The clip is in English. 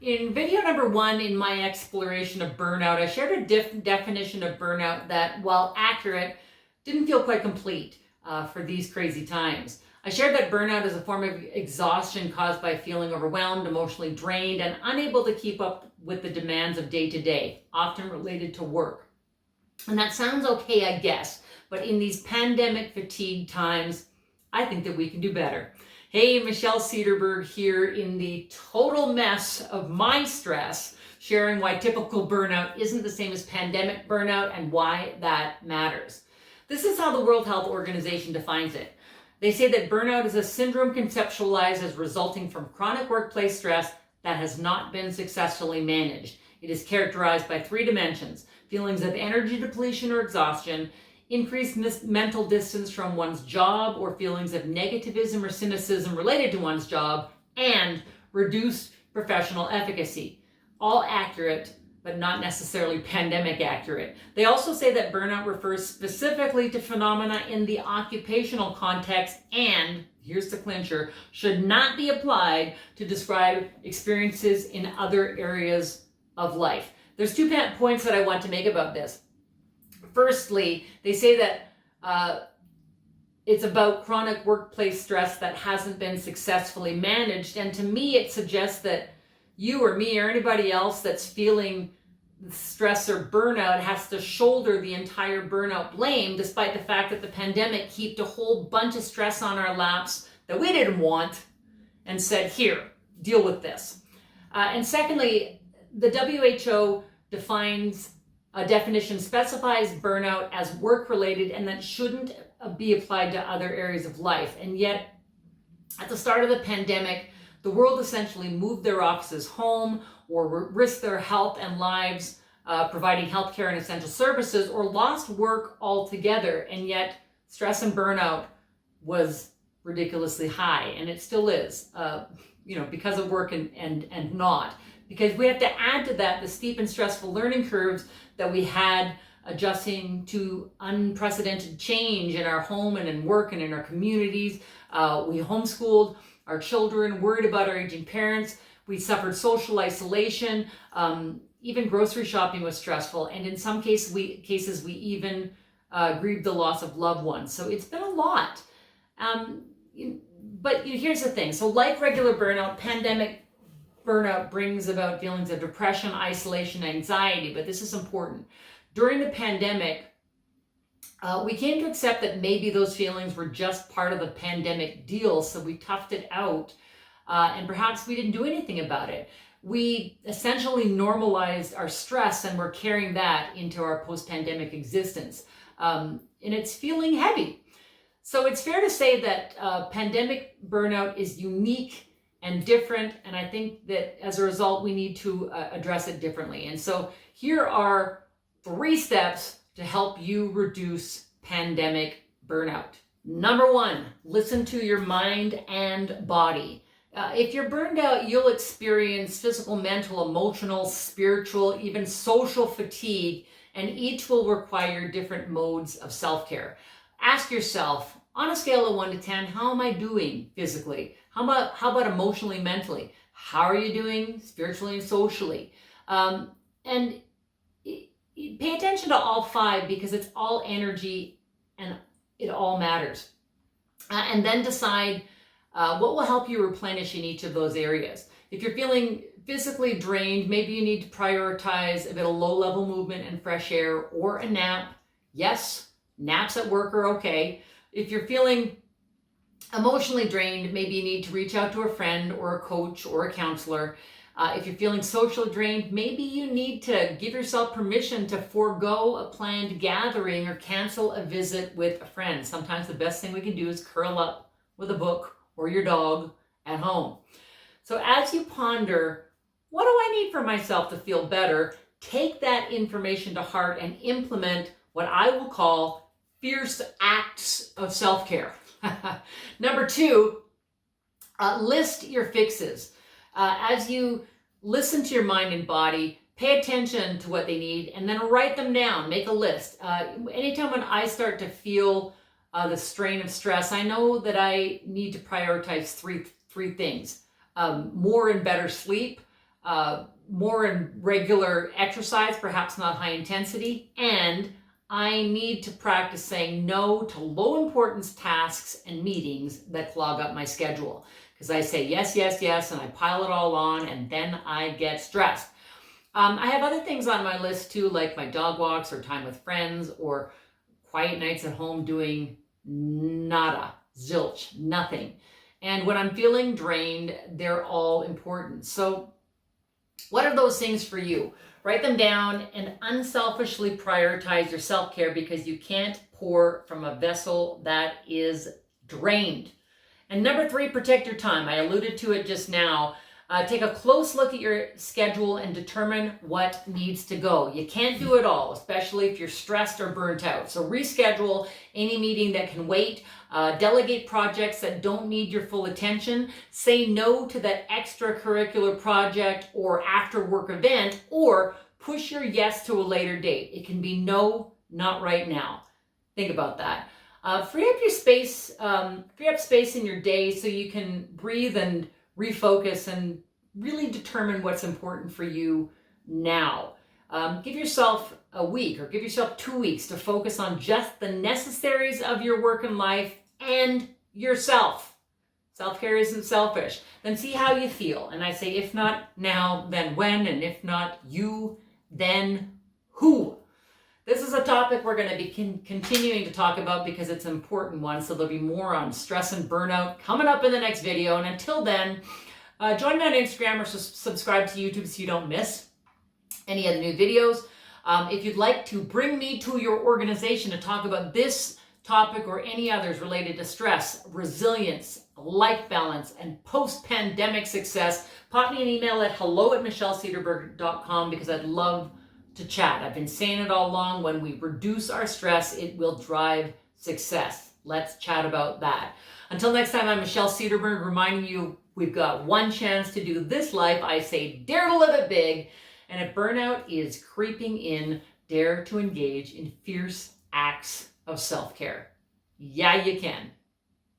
In video number 1 in my exploration of burnout, I shared a definition of burnout that, while accurate, didn't feel quite complete for these crazy times. I shared that burnout is a form of exhaustion caused by feeling overwhelmed, emotionally drained, and unable to keep up with the demands of day to day, often related to work. And that sounds okay, I guess, but in these pandemic fatigue times, I think that we can do better. Hey, Michelle Cederberg here in the total mess of my stress, sharing why typical burnout isn't the same as pandemic burnout and why that matters. This is how the World Health Organization defines it. They say that burnout is a syndrome conceptualized as resulting from chronic workplace stress that has not been successfully managed. It is characterized by 3 dimensions: feelings of energy depletion or exhaustion, increased mental distance from one's job, or feelings of negativism or cynicism related to one's job, and reduced professional efficacy. All accurate, but not necessarily pandemic accurate. They also say that burnout refers specifically to phenomena in the occupational context and, here's the clincher, should not be applied to describe experiences in other areas of life. There's 2 points that I want to make about this. Firstly, they say that it's about chronic workplace stress that hasn't been successfully managed. And to me, it suggests that you or me or anybody else that's feeling stress or burnout has to shoulder the entire burnout blame, despite the fact that the pandemic heaped a whole bunch of stress on our laps that we didn't want and said, here, deal with this. And secondly, the WHO defines a definition specifies burnout as work-related and that shouldn't be applied to other areas of life. And yet, at the start of the pandemic, the world essentially moved their offices home or risked their health and lives providing healthcare and essential services, or lost work altogether. And yet, stress and burnout was ridiculously high, and it still is, because of work and not. Because we have to add to that the steep and stressful learning curves that we had adjusting to unprecedented change in our home and in work and in our communities. We homeschooled our children, worried about our aging parents. We suffered social isolation. Even grocery shopping was stressful. And in some cases, we even grieved the loss of loved ones. So it's been a lot. But here's the thing. So like regular burnout, pandemic burnout brings about feelings of depression, isolation, anxiety, but this is important. During the pandemic, we came to accept that maybe those feelings were just part of the pandemic deal, so we toughed it out, and perhaps we didn't do anything about it. We essentially normalized our stress, and we're carrying that into our post-pandemic existence, and it's feeling heavy. So it's fair to say that pandemic burnout is unique and different, and I think that as a result we need to address it differently. And so here are 3 steps to help you reduce pandemic burnout. Number 1, listen to your mind and body. If you're burned out, you'll experience physical, mental, emotional, spiritual, even social fatigue, and each will require different modes of self-care. Ask yourself, on a scale of 1 to 10, how am I doing physically? How about emotionally, mentally? How are you doing spiritually and socially? And pay attention to all 5, because it's all energy and it all matters. And then decide what will help you replenish in each of those areas. If you're feeling physically drained, maybe you need to prioritize a bit of low-level movement and fresh air, or a nap. Yes, naps at work are okay. If you're feeling emotionally drained, maybe you need to reach out to a friend or a coach or a counselor. If you're feeling socially drained, maybe you need to give yourself permission to forego a planned gathering or cancel a visit with a friend. Sometimes the best thing we can do is curl up with a book or your dog at home. So as you ponder, what do I need for myself to feel better? Take that information to heart and implement what I will call fierce acts of self-care. Number 2, list your fixes. As you listen to your mind and body, pay attention to what they need, and then write them down. Make a list. Anytime when I start to feel the strain of stress, I know that I need to prioritize three things. More and better sleep, more in regular exercise, perhaps not high intensity, and I need to practice saying no to low importance tasks and meetings that clog up my schedule. Because I say yes, yes, yes, and I pile it all on, and then I get stressed. I have other things on my list too, like my dog walks or time with friends or quiet nights at home doing nada, zilch, nothing. And when I'm feeling drained, they're all important. So what are those things for you? Write them down and unselfishly prioritize your self-care, because you can't pour from a vessel that is drained. And number 3, protect your time. I alluded to it just now. Take a close look at your schedule and determine what needs to go. You can't do it all, especially if you're stressed or burnt out. So reschedule any meeting that can wait. Delegate projects that don't need your full attention. Say no to that extracurricular project or after work event, or push your yes to a later date. It can be no, not right now. Think about that. Free up space in your day so you can breathe and refocus and really determine what's important for you now. Give yourself a week or give yourself 2 weeks to focus on just the necessaries of your work and life and yourself. Self-care isn't selfish. Then see how you feel. And I say, if not now, then when? And if not you, then who? This is a topic we're going to be continuing to talk about because it's an important one. So there'll be more on stress and burnout coming up in the next video. And until then, join me on Instagram or subscribe to YouTube so you don't miss any of the new videos. If you'd like to bring me to your organization to talk about this topic or any others related to stress, resilience, life balance, and post-pandemic success, pop me an email at hello@michellecedarberg.com because I'd love to chat. I've been saying it all along. When we reduce our stress, it will drive success. Let's chat about that. Until next time, I'm Michelle Cedarberg, reminding you we've got one chance to do this life. I say dare to live it big. And if burnout is creeping in, dare to engage in fierce acts of self-care. Yeah, you can.